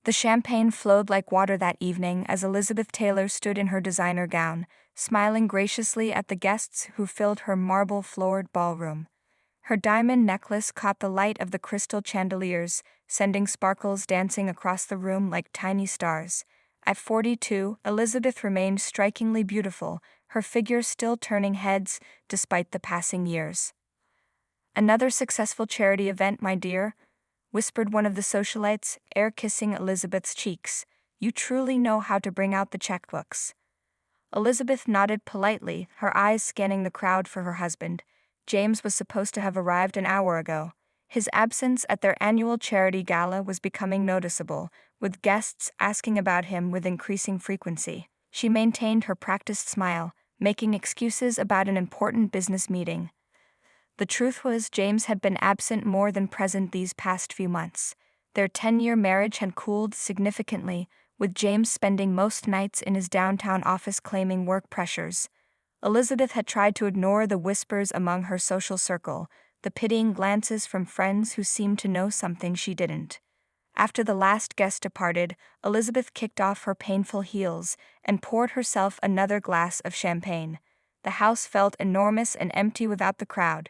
The champagne flowed like water that evening as Elizabeth Taylor stood in her designer gown, smiling graciously at the guests who filled her marble-floored ballroom. Her diamond necklace caught the light of the crystal chandeliers, sending sparkles dancing across the room like tiny stars. At 42, Elizabeth remained strikingly beautiful, her figure still turning heads despite the passing years. "Another successful charity event, my dear," whispered one of the socialites, air-kissing Elizabeth's cheeks. "You truly know how to bring out the checkbooks." Elizabeth nodded politely, her eyes scanning the crowd for her husband. James was supposed to have arrived an hour ago. His absence at their annual charity gala was becoming noticeable, with guests asking about him with increasing frequency. She maintained her practiced smile, making excuses about an important business meeting. The truth was, James had been absent more than present these past few months. Their 10-year marriage had cooled significantly, with James spending most nights in his downtown office claiming work pressures. Elizabeth had tried to ignore the whispers among her social circle, the pitying glances from friends who seemed to know something she didn't. After the last guest departed, Elizabeth kicked off her painful heels and poured herself another glass of champagne. The house felt enormous and empty without the crowd.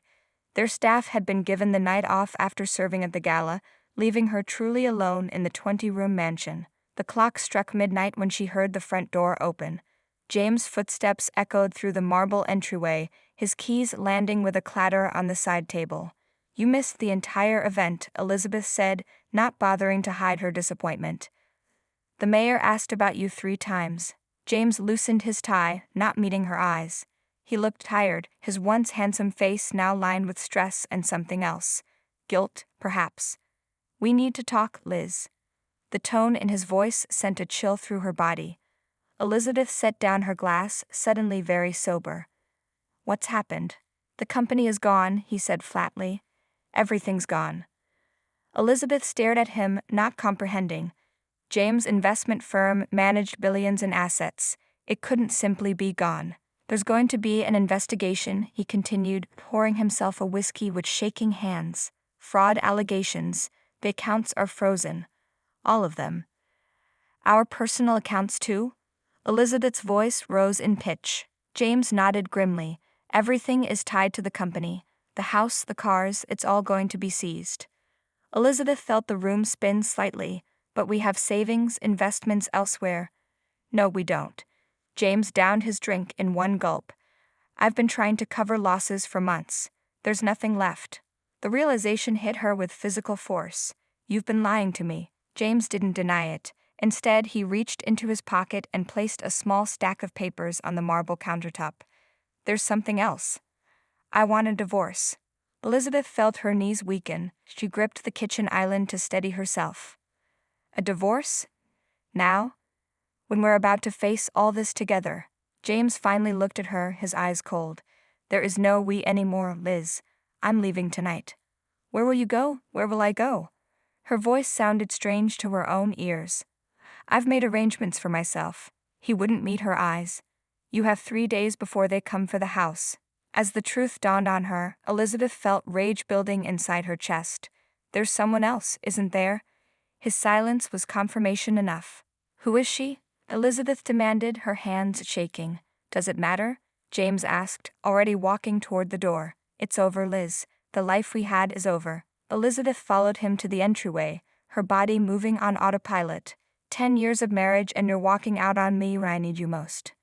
Their staff had been given the night off after serving at the gala, leaving her truly alone in the 20-room mansion. The clock struck midnight when she heard the front door open. James' footsteps echoed through the marble entryway, his keys landing with a clatter on the side table. "You missed the entire event," Elizabeth said, not bothering to hide her disappointment. "The mayor asked about you 3 times. James loosened his tie, not meeting her eyes. He looked tired, his once handsome face now lined with stress and something else. Guilt, perhaps. "We need to talk, Liz." The tone in his voice sent a chill through her body. Elizabeth set down her glass, suddenly very sober. "What's happened?" "The company is gone," he said flatly. "Everything's gone." Elizabeth stared at him, not comprehending. James' investment firm managed billions in assets. It couldn't simply be gone. "There's going to be an investigation," he continued, pouring himself a whiskey with shaking hands. "Fraud allegations. The accounts are frozen. All of them." "Our personal accounts too?" Elizabeth's voice rose in pitch. James nodded grimly. "Everything is tied to the company. The house, the cars, it's all going to be seized." Elizabeth felt the room spin slightly. "But we have savings, investments elsewhere." "No, we don't." James downed his drink in one gulp. "I've been trying to cover losses for months. There's nothing left." The realization hit her with physical force. "You've been lying to me." James didn't deny it. Instead, he reached into his pocket and placed a small stack of papers on the marble countertop. "There's something else. I want a divorce." Elizabeth felt her knees weaken. She gripped the kitchen island to steady herself. "A divorce? Now? When we're about to face all this together?" James finally looked at her, his eyes cold. "There is no we anymore, Liz. I'm leaving tonight." "Where will you go? Where will I go?" Her voice sounded strange to her own ears. "I've made arrangements for myself." He wouldn't meet her eyes. "You have 3 days before they come for the house." As the truth dawned on her, Elizabeth felt rage building inside her chest. "There's someone else, isn't there?" His silence was confirmation enough. "Who is she?" Elizabeth demanded, her hands shaking. "Does it matter?" James asked, already walking toward the door. "It's over, Liz. The life we had is over." Elizabeth followed him to the entryway, her body moving on autopilot. 10 years of marriage and you're walking out on me when I need you most."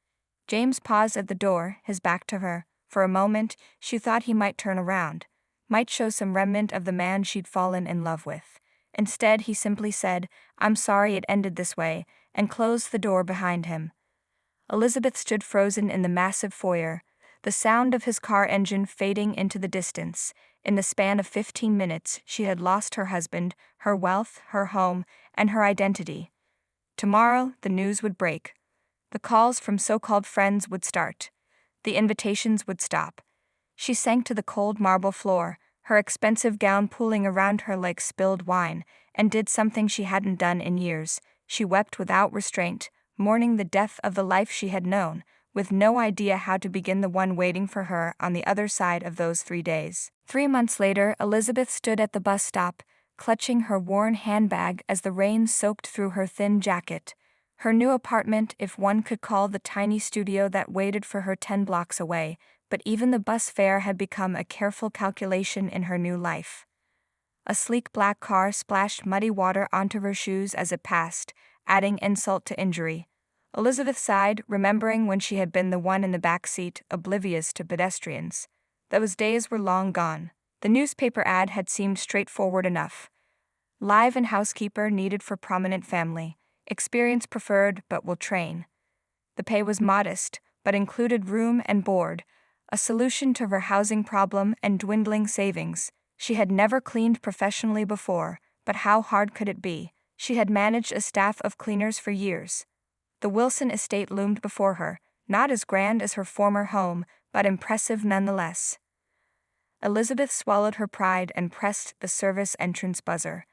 James paused at the door, his back to her. For a moment, she thought he might turn around, might show some remnant of the man she'd fallen in love with. Instead, he simply said, "I'm sorry it ended this way," and closed the door behind him. Elizabeth stood frozen in the massive foyer, the sound of his car engine fading into the distance. In the span of 15 minutes, she had lost her husband, her wealth, her home, and her identity. Tomorrow, the news would break. The calls from so-called friends would start. The invitations would stop. She sank to the cold marble floor, her expensive gown pooling around her like spilled wine, and did something she hadn't done in years. She wept without restraint, mourning the death of the life she had known, with no idea how to begin the one waiting for her on the other side of those 3 days. 3 months later, Elizabeth stood at the bus stop, clutching her worn handbag as the rain soaked through her thin jacket. Her new apartment, if one could call the tiny studio that waited for her 10 blocks away, but even the bus fare had become a careful calculation in her new life. A sleek black car splashed muddy water onto her shoes as it passed, adding insult to injury. Elizabeth sighed, remembering when she had been the one in the back seat, oblivious to pedestrians. Those days were long gone. The newspaper ad had seemed straightforward enough. Live and housekeeper needed for prominent family. Experience preferred, but will train. The pay was modest, but included room and board, a solution to her housing problem and dwindling savings. She had never cleaned professionally before, but how hard could it be? She had managed a staff of cleaners for years. The Wilson estate loomed before her, not as grand as her former home, but impressive nonetheless. Elizabeth swallowed her pride and pressed the service entrance buzzer.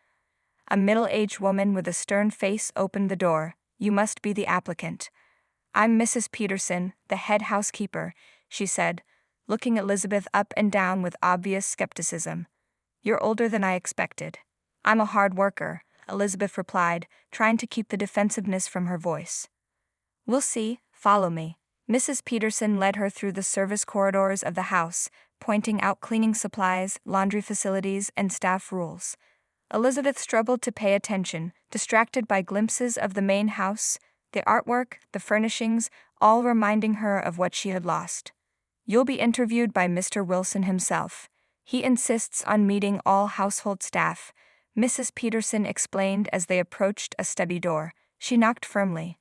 A middle-aged woman with a stern face opened the door. "You must be the applicant." "I'm Mrs. Peterson, the head housekeeper," she said, looking Elizabeth up and down with obvious skepticism. "You're older than I expected." "I'm a hard worker," Elizabeth replied, trying to keep the defensiveness from her voice. "We'll see, follow me." Mrs. Peterson led her through the service corridors of the house, pointing out cleaning supplies, laundry facilities, and staff rules. Elizabeth struggled to pay attention, distracted by glimpses of the main house, the artwork, the furnishings, all reminding her of what she had lost. "You'll be interviewed by Mr. Wilson himself. He insists on meeting all household staff," Mrs. Peterson explained as they approached a study door. She knocked firmly.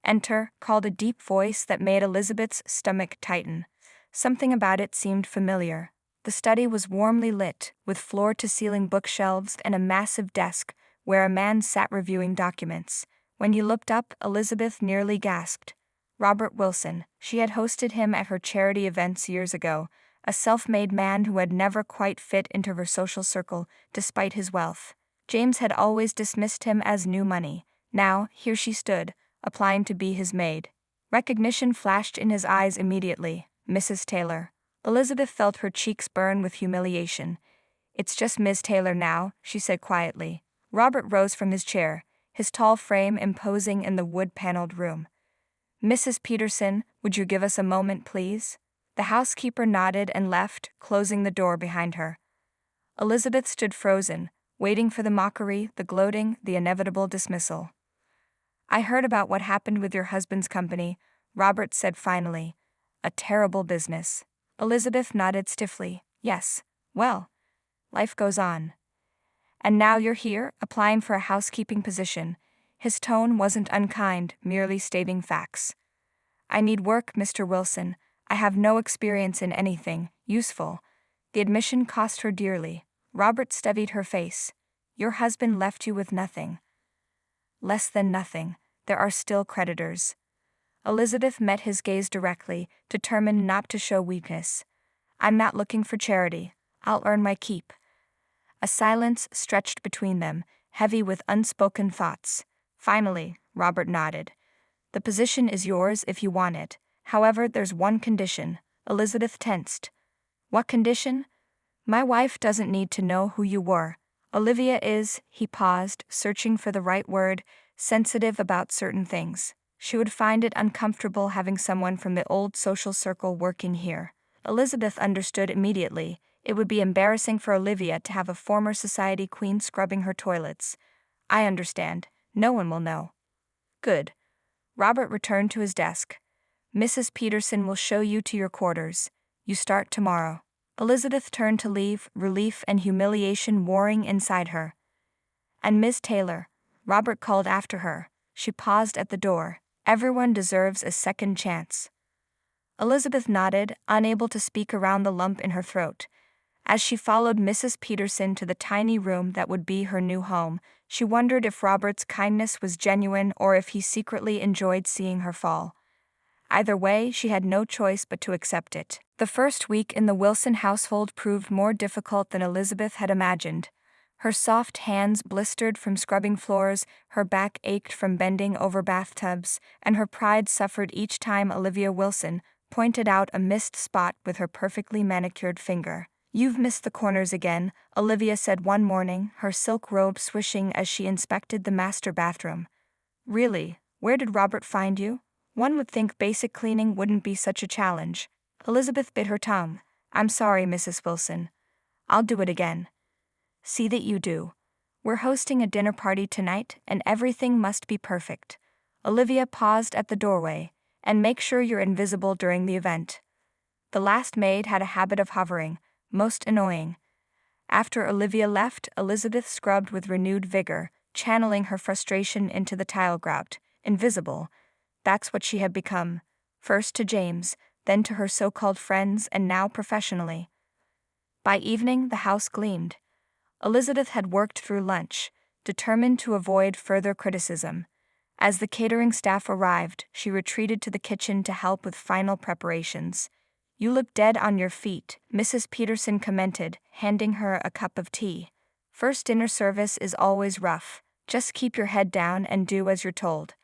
"Enter," called a deep voice that made Elizabeth's stomach tighten. Something about it seemed familiar. The study was warmly lit, with floor-to-ceiling bookshelves and a massive desk, where a man sat reviewing documents. When he looked up, Elizabeth nearly gasped. Robert Wilson. She had hosted him at her charity events years ago, a self-made man who had never quite fit into her social circle, despite his wealth. James had always dismissed him as new money. Now, here she stood, applying to be his maid. Recognition flashed in his eyes immediately. "Mrs. Taylor." Elizabeth felt her cheeks burn with humiliation. "It's just Ms. Taylor now," she said quietly. Robert rose from his chair, his tall frame imposing in the wood-paneled room. "Mrs. Peterson, would you give us a moment, please?" The housekeeper nodded and left, closing the door behind her. Elizabeth stood frozen, waiting for the mockery, the gloating, the inevitable dismissal. "I heard about what happened with your husband's company," Robert said finally. "A terrible business." Elizabeth nodded stiffly. "Yes. Well, life goes on." "And now you're here, applying for a housekeeping position." His tone wasn't unkind, merely stating facts. "I need work, Mr. Wilson. I have no experience in anything useful." The admission cost her dearly. Robert studied her face. "Your husband left you with nothing." "Less than nothing. There are still creditors." Elizabeth met his gaze directly, determined not to show weakness. "I'm not looking for charity. I'll earn my keep." A silence stretched between them, heavy with unspoken thoughts. Finally, Robert nodded. "The position is yours if you want it. However, there's one condition." Elizabeth tensed. "What condition?" "My wife doesn't need to know who you were. Olivia is," he paused, searching for the right word, "sensitive about certain things. She would find it uncomfortable having someone from the old social circle working here." Elizabeth understood immediately. It would be embarrassing for Olivia to have a former society queen scrubbing her toilets. "I understand. No one will know." "Good." Robert returned to his desk. "Mrs. Peterson will show you to your quarters. You start tomorrow." Elizabeth turned to leave, relief and humiliation warring inside her. "And Miss Taylor," Robert called after her. She paused at the door. "Everyone deserves a second chance." Elizabeth nodded, unable to speak around the lump in her throat. As she followed Mrs. Peterson to the tiny room that would be her new home, she wondered if Robert's kindness was genuine or if he secretly enjoyed seeing her fall. Either way, she had no choice but to accept it. The first week in the Wilson household proved more difficult than Elizabeth had imagined. Her soft hands blistered from scrubbing floors, her back ached from bending over bathtubs, and her pride suffered each time Olivia Wilson pointed out a missed spot with her perfectly manicured finger. You've missed the corners again, Olivia said one morning, her silk robe swishing as she inspected the master bathroom. Really? Where did Robert find you? One would think basic cleaning wouldn't be such a challenge. Elizabeth bit her tongue. I'm sorry, Mrs. Wilson. I'll do it again. See that you do. We're hosting a dinner party tonight, and everything must be perfect. Olivia paused at the doorway. And make sure you're invisible during the event. The last maid had a habit of hovering, most annoying. After Olivia left, Elizabeth scrubbed with renewed vigor, channeling her frustration into the tile grout. Invisible. That's what she had become. First to James, then to her so-called friends, and now professionally. By evening, the house gleamed. Elizabeth had worked through lunch, determined to avoid further criticism. As the catering staff arrived, she retreated to the kitchen to help with final preparations. You look dead on your feet, Mrs. Peterson commented, handing her a cup of tea. First dinner service is always rough. Just keep your head down and do as you're told.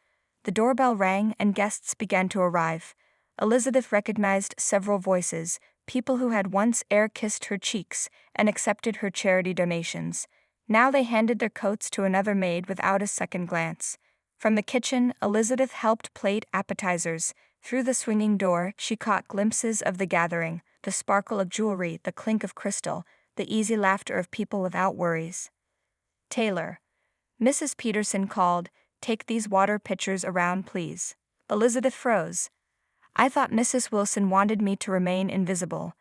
The doorbell rang and guests began to arrive. Elizabeth recognized several voices, people who had once air-kissed her cheeks and accepted her charity donations. Now they handed their coats to another maid without a second glance. From the kitchen, Elizabeth helped plate appetizers. Through the swinging door, she caught glimpses of the gathering, the sparkle of jewelry, the clink of crystal, the easy laughter of people without worries. Taylor. Mrs. Peterson called, "Take these water pitchers around, please." Elizabeth froze. I thought Mrs. Wilson wanted me to remain invisible.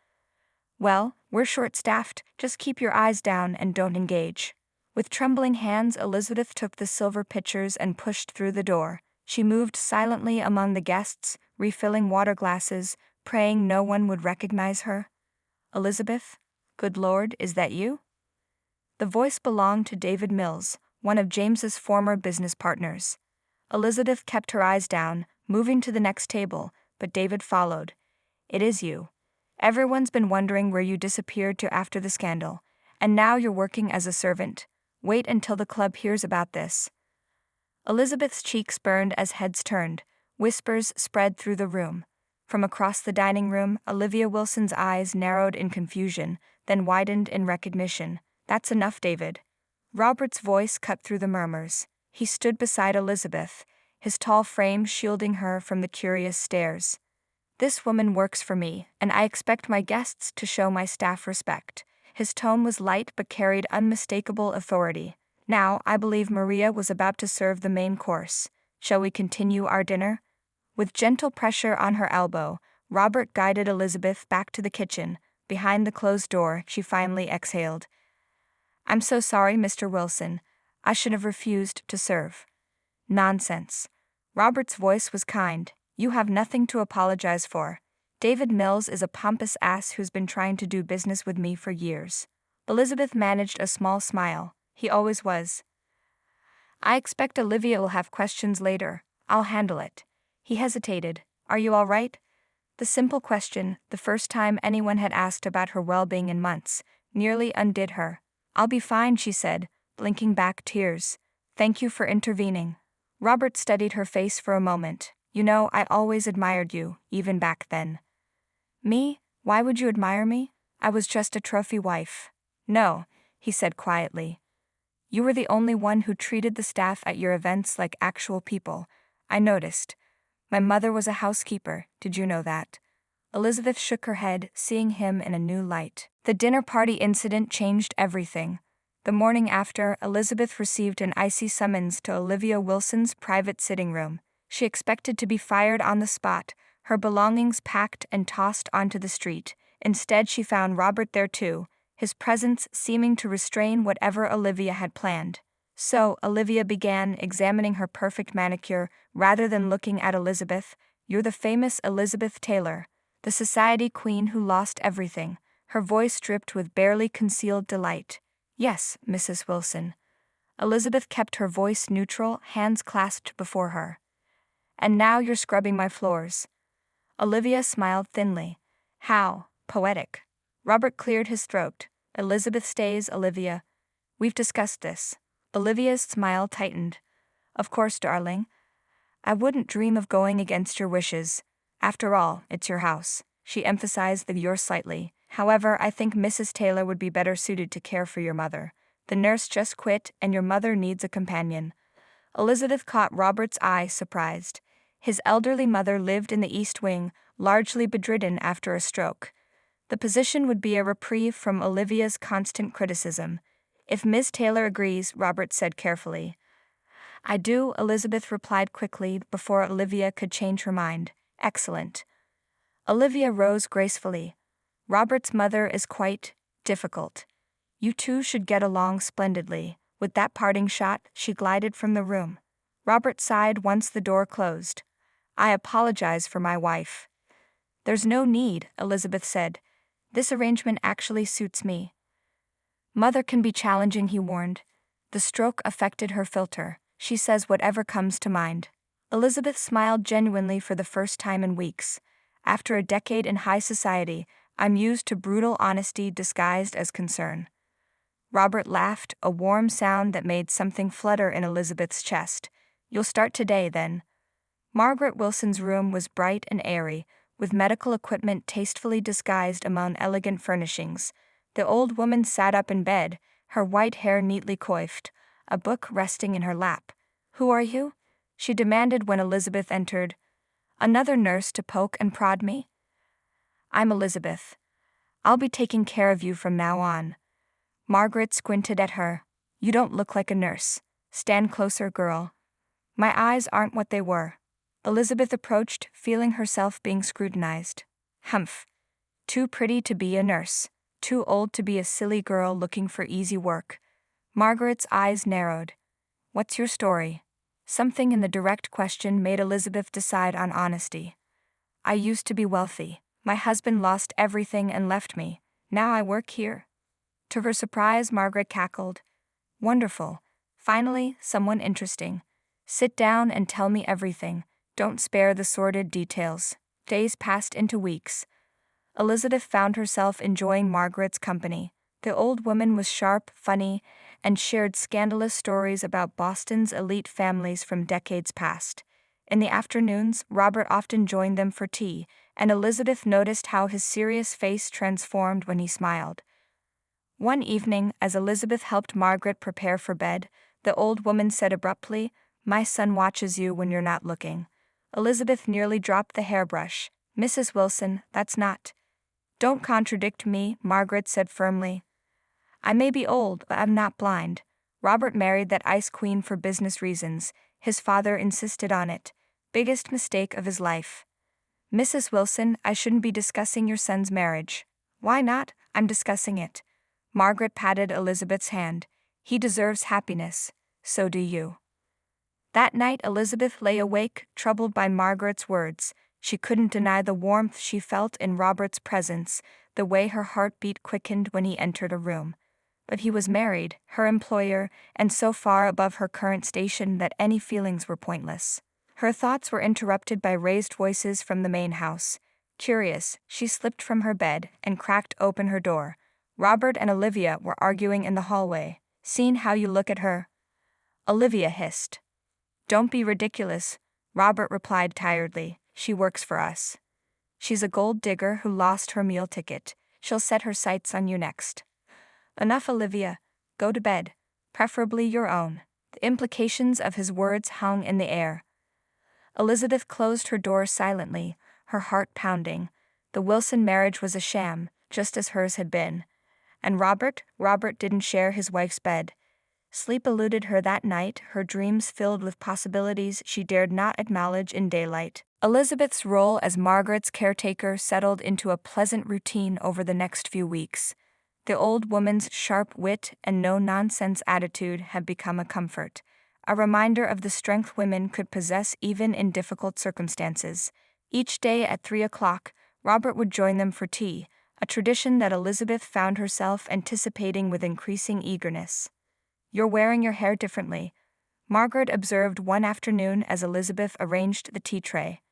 Well, we're short-staffed, just keep your eyes down and don't engage. With trembling hands, Elizabeth took the silver pitchers and pushed through the door. She moved silently among the guests, refilling water glasses, praying no one would recognize her. Elizabeth? Good Lord, is that you? The voice belonged to David Mills, one of James's former business partners. Elizabeth kept her eyes down, moving to the next table, but David followed. It is you. Everyone's been wondering where you disappeared to after the scandal, and now you're working as a servant. Wait until the club hears about this. Elizabeth's cheeks burned as heads turned. Whispers spread through the room. From across the dining room, Olivia Wilson's eyes narrowed in confusion, then widened in recognition. That's enough, David. Robert's voice cut through the murmurs. He stood beside Elizabeth, his tall frame shielding her from the curious stares. This woman works for me, and I expect my guests to show my staff respect. His tone was light but carried unmistakable authority. Now, I believe Maria was about to serve the main course. Shall we continue our dinner? With gentle pressure on her elbow, Robert guided Elizabeth back to the kitchen. Behind the closed door, she finally exhaled. I'm so sorry, Mr. Wilson. I should have refused to serve. Nonsense. Robert's voice was kind. You have nothing to apologize for. David Mills is a pompous ass who's been trying to do business with me for years. Elizabeth managed a small smile. He always was. I expect Olivia will have questions later. I'll handle it. He hesitated. Are you all right? The simple question, the first time anyone had asked about her well-being in months, nearly undid her. I'll be fine, she said, blinking back tears. Thank you for intervening. Robert studied her face for a moment. You know, I always admired you, even back then. Me? Why would you admire me? I was just a trophy wife. No, he said quietly. You were the only one who treated the staff at your events like actual people. I noticed. My mother was a housekeeper, did you know that? Elizabeth shook her head, seeing him in a new light. The dinner party incident changed everything. The morning after, Elizabeth received an icy summons to Olivia Wilson's private sitting room. She expected to be fired on the spot, her belongings packed and tossed onto the street. Instead, she found Robert there too, his presence seeming to restrain whatever Olivia had planned. So, Olivia began examining her perfect manicure rather than looking at Elizabeth. You're the famous Elizabeth Taylor, the society queen who lost everything. Her voice dripped with barely concealed delight. Yes, Mrs. Wilson. Elizabeth kept her voice neutral, hands clasped before her. And now you're scrubbing my floors. Olivia smiled thinly. How poetic. Robert cleared his throat. Elizabeth stays, Olivia. We've discussed this. Olivia's smile tightened. Of course, darling. I wouldn't dream of going against your wishes. After all, it's your house. She emphasized the "your" slightly. However, I think Mrs. Taylor would be better suited to care for your mother. The nurse just quit, and your mother needs a companion. Elizabeth caught Robert's eye, surprised. His elderly mother lived in the East Wing, largely bedridden after a stroke. The position would be a reprieve from Olivia's constant criticism. If Miss Taylor agrees, Robert said carefully. I do, Elizabeth replied quickly before Olivia could change her mind. Excellent. Olivia rose gracefully. Robert's mother is quite difficult. You two should get along splendidly. With that parting shot, she glided from the room. Robert sighed once the door closed. I apologize for my wife. There's no need, Elizabeth said. This arrangement actually suits me. Mother can be challenging, he warned. The stroke affected her filter. She says whatever comes to mind. Elizabeth smiled genuinely for the first time in weeks. After a decade in high society, I'm used to brutal honesty disguised as concern. Robert laughed, a warm sound that made something flutter in Elizabeth's chest. You'll start today, then. Margaret Wilson's room was bright and airy, with medical equipment tastefully disguised among elegant furnishings. The old woman sat up in bed, her white hair neatly coiffed, a book resting in her lap. Who are you? She demanded when Elizabeth entered. Another nurse to poke and prod me? I'm Elizabeth. I'll be taking care of you from now on. Margaret squinted at her. You don't look like a nurse. Stand closer, girl. My eyes aren't what they were. Elizabeth approached, feeling herself being scrutinized. Humph. Too pretty to be a nurse. Too old to be a silly girl looking for easy work. Margaret's eyes narrowed. What's your story? Something in the direct question made Elizabeth decide on honesty. I used to be wealthy. My husband lost everything and left me. Now I work here. To her surprise, Margaret cackled. Wonderful. Finally, someone interesting. Sit down and tell me everything. Don't spare the sordid details. Days passed into weeks. Elizabeth found herself enjoying Margaret's company. The old woman was sharp, funny, and shared scandalous stories about Boston's elite families from decades past. In the afternoons, Robert often joined them for tea, and Elizabeth noticed how his serious face transformed when he smiled. One evening, as Elizabeth helped Margaret prepare for bed, the old woman said abruptly, My son watches you when you're not looking. Elizabeth nearly dropped the hairbrush. Mrs. Wilson, that's not. Don't contradict me, Margaret said firmly. I may be old, but I'm not blind. Robert married that ice queen for business reasons. His father insisted on it. Biggest mistake of his life. Mrs. Wilson, I shouldn't be discussing your son's marriage. Why not? I'm discussing it. Margaret patted Elizabeth's hand. He deserves happiness. So do you. That night Elizabeth lay awake, troubled by Margaret's words. She couldn't deny the warmth she felt in Robert's presence, the way her heartbeat quickened when he entered a room. But he was married, her employer, and so far above her current station that any feelings were pointless. Her thoughts were interrupted by raised voices from the main house. Curious, she slipped from her bed and cracked open her door. Robert and Olivia were arguing in the hallway. Seen how you look at her? Olivia hissed. Don't be ridiculous, Robert replied tiredly. She works for us. She's a gold digger who lost her meal ticket. She'll set her sights on you next. Enough, Olivia. Go to bed. Preferably your own. The implications of his words hung in the air. Elizabeth closed her door silently, her heart pounding. The Wilson marriage was a sham, just as hers had been. And Robert didn't share his wife's bed. Sleep eluded her that night, her dreams filled with possibilities she dared not acknowledge in daylight. Elizabeth's role as Margaret's caretaker settled into a pleasant routine over the next few weeks. The old woman's sharp wit and no-nonsense attitude had become a comfort, a reminder of the strength women could possess even in difficult circumstances. Each day at 3 o'clock, Robert would join them for tea, a tradition that Elizabeth found herself anticipating with increasing eagerness. You're wearing your hair differently, Margaret observed one afternoon as Elizabeth arranged the tea tray.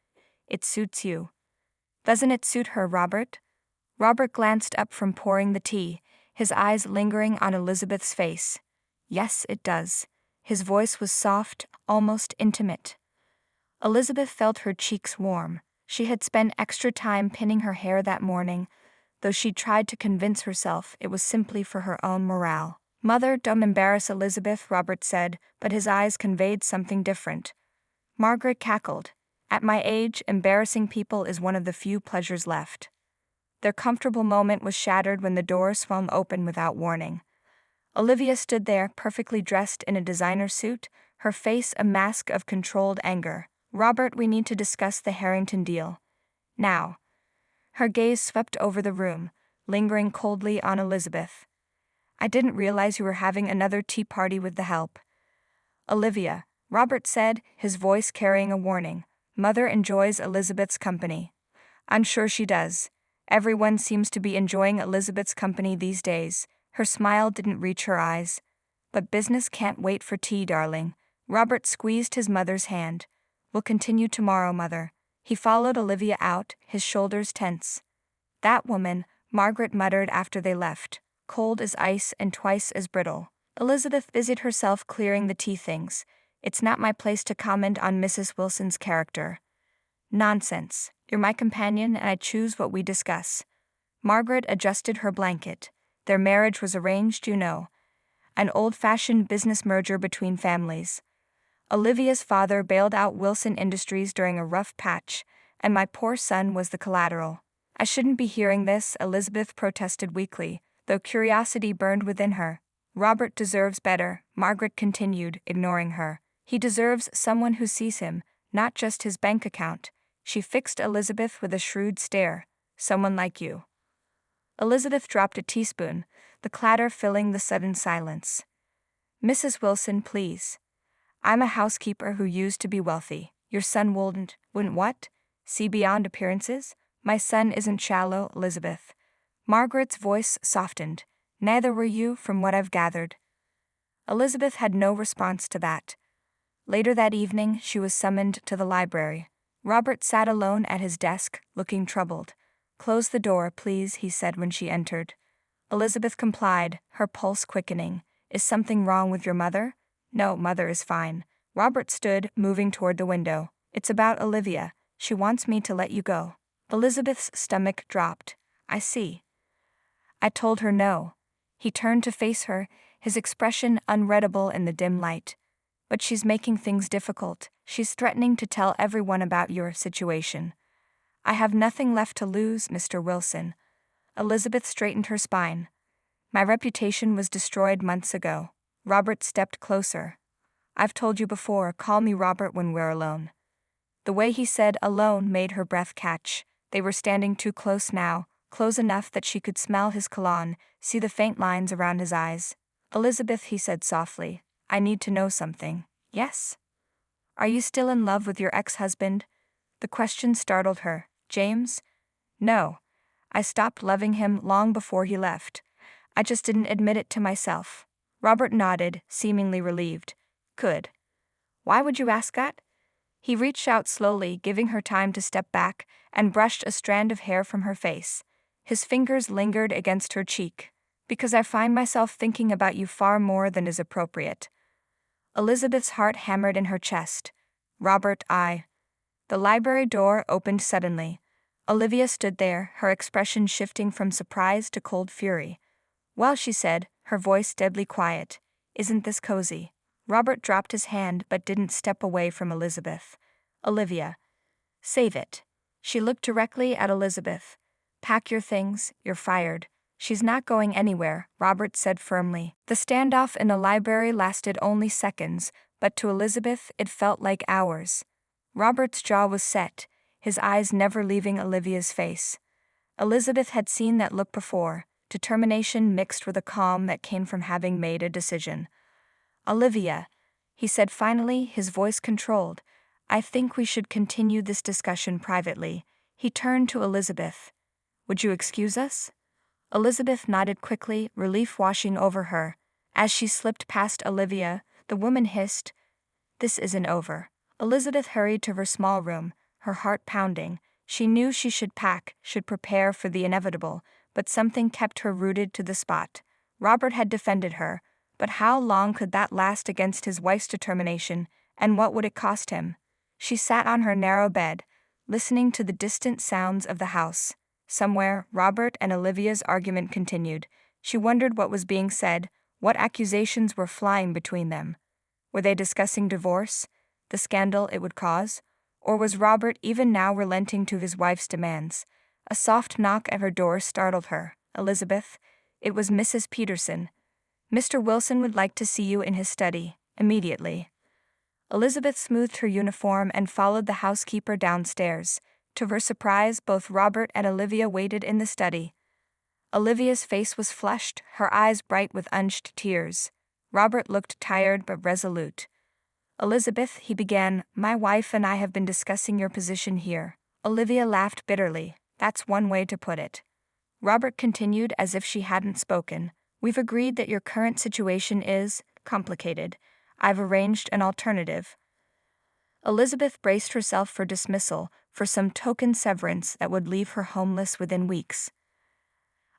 It suits you. Doesn't it suit her, Robert? Robert glanced up from pouring the tea, his eyes lingering on Elizabeth's face. Yes, it does. His voice was soft, almost intimate. Elizabeth felt her cheeks warm. She had spent extra time pinning her hair that morning, though she tried to convince herself it was simply for her own morale. "Mother, don't embarrass Elizabeth," Robert said, but his eyes conveyed something different. Margaret cackled. "At my age, embarrassing people is one of the few pleasures left." Their comfortable moment was shattered when the door swung open without warning. Olivia stood there, perfectly dressed in a designer suit, her face a mask of controlled anger. "Robert, we need to discuss the Harrington deal. Now." Her gaze swept over the room, lingering coldly on Elizabeth. "I didn't realize you were having another tea party with the help." "Olivia," Robert said, his voice carrying a warning. "Mother enjoys Elizabeth's company." "I'm sure she does. Everyone seems to be enjoying Elizabeth's company these days." Her smile didn't reach her eyes. "But business can't wait for tea, darling." Robert squeezed his mother's hand. "We'll continue tomorrow, Mother." He followed Olivia out, his shoulders tense. "That woman," Margaret muttered after they left, "cold as ice and twice as brittle." Elizabeth busied herself clearing the tea things. "It's not my place to comment on Mrs. Wilson's character." "Nonsense. You're my companion and I choose what we discuss." Margaret adjusted her blanket. "Their marriage was arranged, you know. An old-fashioned business merger between families. Olivia's father bailed out Wilson Industries during a rough patch, and my poor son was the collateral." "I shouldn't be hearing this," Elizabeth protested weakly, though curiosity burned within her. "Robert deserves better," Margaret continued, ignoring her. "He deserves someone who sees him, not just his bank account." She fixed Elizabeth with a shrewd stare. "Someone like you." Elizabeth dropped a teaspoon, the clatter filling the sudden silence. "Mrs. Wilson, please. I'm a housekeeper who used to be wealthy. Your son wouldn't what? See beyond appearances? My son isn't shallow, Elizabeth." Margaret's voice softened. "Neither were you, from what I've gathered." Elizabeth had no response to that. Later that evening, she was summoned to the library. Robert sat alone at his desk, looking troubled. "Close the door, please," he said when she entered. Elizabeth complied, her pulse quickening. "Is something wrong with your mother?" "No, Mother is fine." Robert stood, moving toward the window. "It's about Olivia. She wants me to let you go." Elizabeth's stomach dropped. "I see." "I told her no." He turned to face her, his expression unreadable in the dim light. "But she's making things difficult. She's threatening to tell everyone about your situation." "I have nothing left to lose, Mr. Wilson." Elizabeth straightened her spine. "My reputation was destroyed months ago." Robert stepped closer. "I've told you before, call me Robert when we're alone." The way he said "alone" made her breath catch. They were standing too close now, close enough that she could smell his cologne, see the faint lines around his eyes. "Elizabeth," he said softly, "I need to know something." "Yes?" "Are you still in love with your ex-husband?" The question startled her. "James?" "No. I stopped loving him long before he left. I just didn't admit it to myself." Robert nodded, seemingly relieved. "Good. Why would you ask that?" He reached out slowly, giving her time to step back, and brushed a strand of hair from her face. His fingers lingered against her cheek. "Because I find myself thinking about you far more than is appropriate." Elizabeth's heart hammered in her chest. "Robert, I—" The library door opened suddenly. Olivia stood there, her expression shifting from surprise to cold fury. "Well," she said, her voice deadly quiet, "isn't this cozy?" Robert dropped his hand but didn't step away from Elizabeth. "Olivia. Save it." She looked directly at Elizabeth. "Pack your things, you're fired." "She's not going anywhere," Robert said firmly. The standoff in the library lasted only seconds, but to Elizabeth it felt like hours. Robert's jaw was set, his eyes never leaving Olivia's face. Elizabeth had seen that look before, determination mixed with a calm that came from having made a decision. "Olivia," he said finally, his voice controlled, "I think we should continue this discussion privately." He turned to Elizabeth. "Would you excuse us?" Elizabeth nodded quickly, relief washing over her. As she slipped past Olivia, the woman hissed, "This isn't over." Elizabeth hurried to her small room, her heart pounding. She knew she should pack, should prepare for the inevitable, but something kept her rooted to the spot. Robert had defended her, but how long could that last against his wife's determination, and what would it cost him? She sat on her narrow bed, listening to the distant sounds of the house. Somewhere, Robert and Olivia's argument continued. She wondered what was being said, what accusations were flying between them. Were they discussing divorce, the scandal it would cause? Or was Robert even now relenting to his wife's demands? A soft knock at her door startled her. "Elizabeth?" It was Mrs. Peterson. "Mr. Wilson would like to see you in his study, immediately." Elizabeth smoothed her uniform and followed the housekeeper downstairs. To her surprise, both Robert and Olivia waited in the study. Olivia's face was flushed, her eyes bright with unshed tears. Robert looked tired but resolute. "Elizabeth," he began, "my wife and I have been discussing your position here." Olivia laughed bitterly. "That's one way to put it." Robert continued as if she hadn't spoken. "We've agreed that your current situation is complicated. I've arranged an alternative." Elizabeth braced herself for dismissal, for some token severance that would leave her homeless within weeks.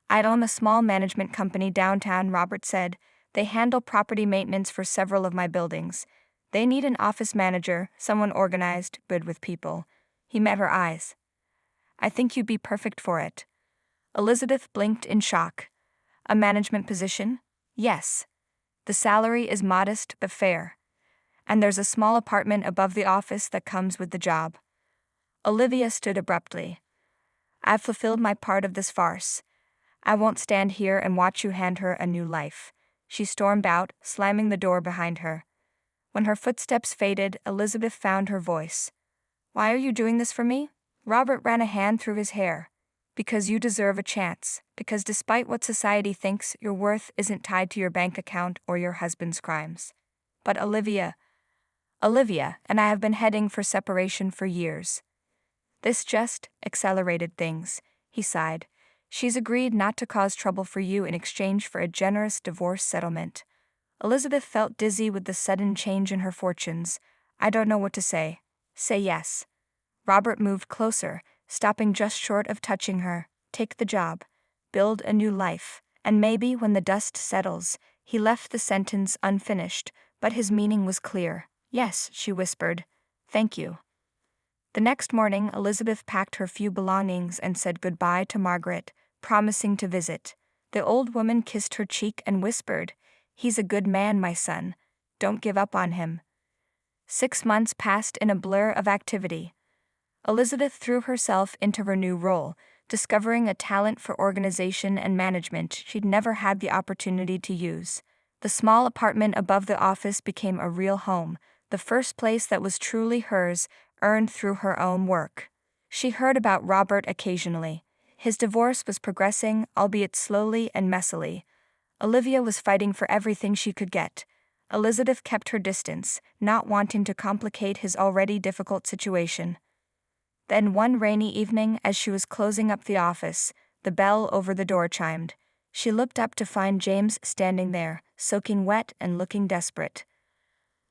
"I own a small management company downtown," Robert said. "They handle property maintenance for several of my buildings. They need an office manager, someone organized, good with people." He met her eyes. "I think you'd be perfect for it." Elizabeth blinked in shock. "A management position?" "Yes. The salary is modest but fair. And there's a small apartment above the office that comes with the job." Olivia stood abruptly. "I've fulfilled my part of this farce. I won't stand here and watch you hand her a new life." She stormed out, slamming the door behind her. When her footsteps faded, Elizabeth found her voice. "Why are you doing this for me?" Robert ran a hand through his hair. "Because you deserve a chance. Because despite what society thinks, your worth isn't tied to your bank account or your husband's crimes." "But Olivia and I have been heading for separation for years." "This just accelerated things," he sighed. "She's agreed not to cause trouble for you in exchange for a generous divorce settlement." Elizabeth felt dizzy with the sudden change in her fortunes. "I don't know what to say." "Say yes." Robert moved closer, stopping just short of touching her. "Take the job. Build a new life. And maybe when the dust settles." He left the sentence unfinished, but his meaning was clear. "Yes," she whispered. "Thank you." The next morning, Elizabeth packed her few belongings and said goodbye to Margaret, promising to visit. The old woman kissed her cheek and whispered, "He's a good man, my son. Don't give up on him." 6 months passed in a blur of activity. Elizabeth threw herself into her new role, discovering a talent for organization and management she'd never had the opportunity to use. The small apartment above the office became a real home, the first place that was truly hers, earned through her own work. She heard about Robert occasionally. His divorce was progressing, albeit slowly and messily. Olivia was fighting for everything she could get. Elizabeth kept her distance, not wanting to complicate his already difficult situation. Then one rainy evening, as she was closing up the office, the bell over the door chimed. She looked up to find James standing there, soaking wet and looking desperate.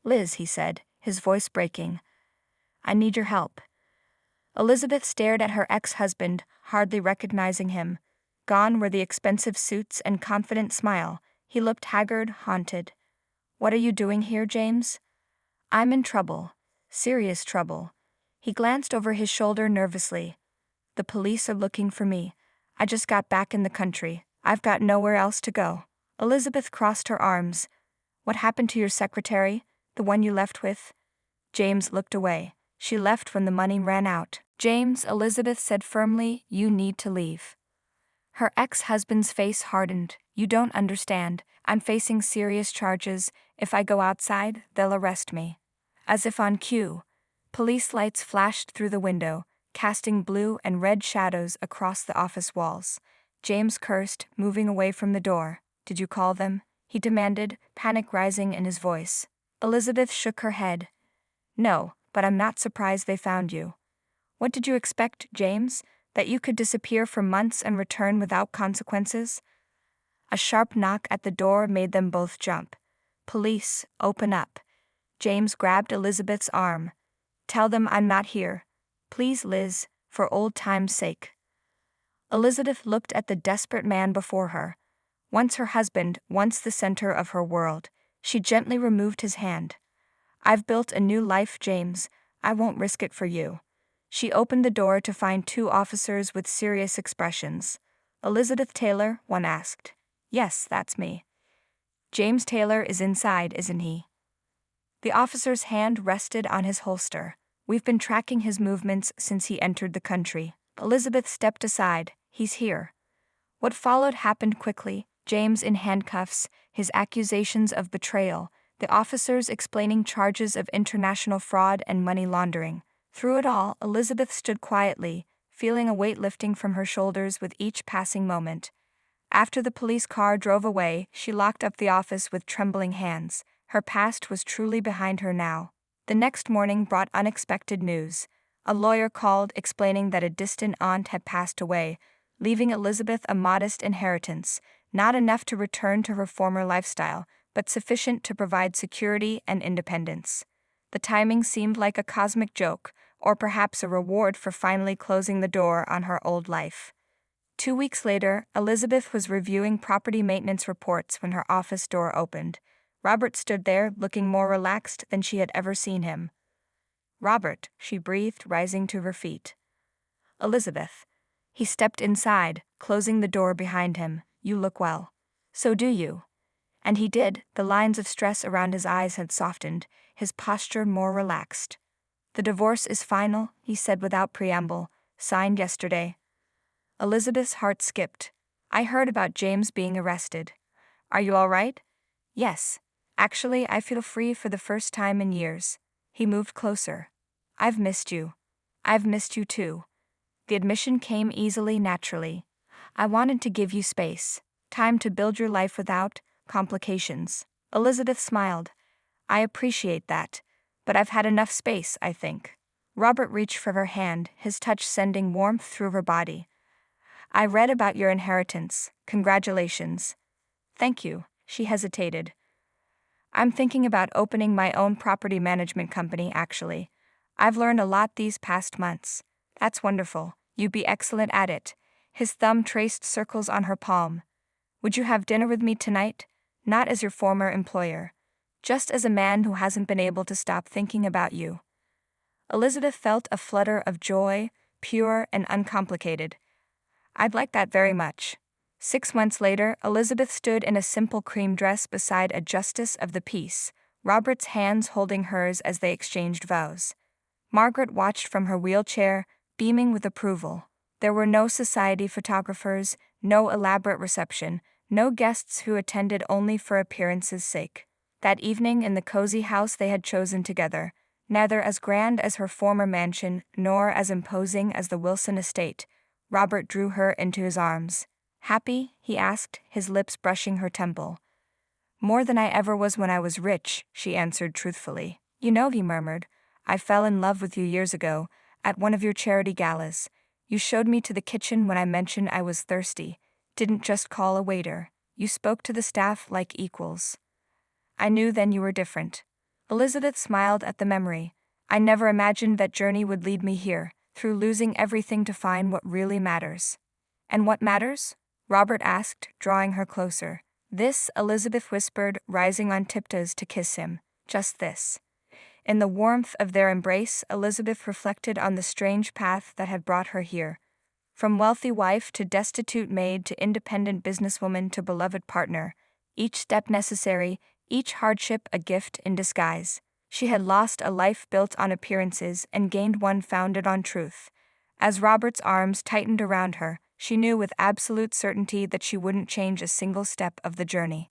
"Liz," he said, his voice breaking. "I need your help." Elizabeth stared at her ex-husband, hardly recognizing him. Gone were the expensive suits and confident smile. He looked haggard, haunted. "What are you doing here, James?" "I'm in trouble. Serious trouble." He glanced over his shoulder nervously. "The police are looking for me. I just got back in the country. I've got nowhere else to go." Elizabeth crossed her arms. "What happened to your secretary? The one you left with?" James looked away. "She left when the money ran out." "James," Elizabeth said firmly, "you need to leave." Her ex-husband's face hardened. "You don't understand. I'm facing serious charges. If I go outside, they'll arrest me." As if on cue, police lights flashed through the window, casting blue and red shadows across the office walls. James cursed, moving away from the door. "Did you call them?" he demanded, panic rising in his voice. Elizabeth shook her head. "No, but I'm not surprised they found you." "What did you expect, James? That you could disappear for months and return without consequences?" A sharp knock at the door made them both jump. "Police, open up." James grabbed Elizabeth's arm. "Tell them I'm not here. Please, Liz, for old time's sake." Elizabeth looked at the desperate man before her. Once her husband, once the center of her world. She gently removed his hand. "I've built a new life, James. I won't risk it for you." She opened the door to find two officers with serious expressions. "Elizabeth Taylor?" one asked. "Yes, that's me." "James Taylor is inside, isn't he?" The officer's hand rested on his holster. "We've been tracking his movements since he entered the country." Elizabeth stepped aside. "He's here." What followed happened quickly: James in handcuffs, his accusations of betrayal, the officers explaining charges of international fraud and money laundering. Through it all, Elizabeth stood quietly, feeling a weight lifting from her shoulders with each passing moment. After the police car drove away, she locked up the office with trembling hands. Her past was truly behind her now. The next morning brought unexpected news. A lawyer called explaining that a distant aunt had passed away, leaving Elizabeth a modest inheritance, not enough to return to her former lifestyle, but sufficient to provide security and independence. The timing seemed like a cosmic joke, or perhaps a reward for finally closing the door on her old life. 2 weeks later, Elizabeth was reviewing property maintenance reports when her office door opened. Robert stood there, looking more relaxed than she had ever seen him. "Robert," she breathed, rising to her feet. "Elizabeth." He stepped inside, closing the door behind him. "You look well." "So do you." And he did. The lines of stress around his eyes had softened, his posture more relaxed. "The divorce is final," he said without preamble. "Signed yesterday." Elizabeth's heart skipped. "I heard about James being arrested." "Are you all right?" "Yes. Actually, I feel free for the first time in years." He moved closer. "I've missed you." "I've missed you too." The admission came easily, naturally. "I wanted to give you space. Time to build your life without complications." Elizabeth smiled. "I appreciate that. But I've had enough space, I think." Robert reached for her hand, his touch sending warmth through her body. "I read about your inheritance. Congratulations." "Thank you." She hesitated. "I'm thinking about opening my own property management company, actually. I've learned a lot these past months." "That's wonderful. You'd be excellent at it." His thumb traced circles on her palm. "Would you have dinner with me tonight? Not as your former employer. Just as a man who hasn't been able to stop thinking about you." Elizabeth felt a flutter of joy, pure and uncomplicated. "I'd like that very much." 6 months later, Elizabeth stood in a simple cream dress beside a justice of the peace, Robert's hands holding hers as they exchanged vows. Margaret watched from her wheelchair, beaming with approval. There were no society photographers, no elaborate reception, no guests who attended only for appearance's sake. That evening in the cozy house they had chosen together, neither as grand as her former mansion nor as imposing as the Wilson estate, Robert drew her into his arms. "Happy?" he asked, his lips brushing her temple. "More than I ever was when I was rich," she answered truthfully. "You know," he murmured, "I fell in love with you years ago, at one of your charity galas. You showed me to the kitchen when I mentioned I was thirsty. Didn't just call a waiter. You spoke to the staff like equals. I knew then you were different." Elizabeth smiled at the memory. "I never imagined that journey would lead me here, through losing everything to find what really matters." "And what matters?" Robert asked, drawing her closer. "This," Elizabeth whispered, rising on tiptoes to kiss him. "Just this." In the warmth of their embrace, Elizabeth reflected on the strange path that had brought her here. From wealthy wife to destitute maid to independent businesswoman to beloved partner, each step necessary, each hardship a gift in disguise. She had lost a life built on appearances and gained one founded on truth. As Robert's arms tightened around her, she knew with absolute certainty that she wouldn't change a single step of the journey.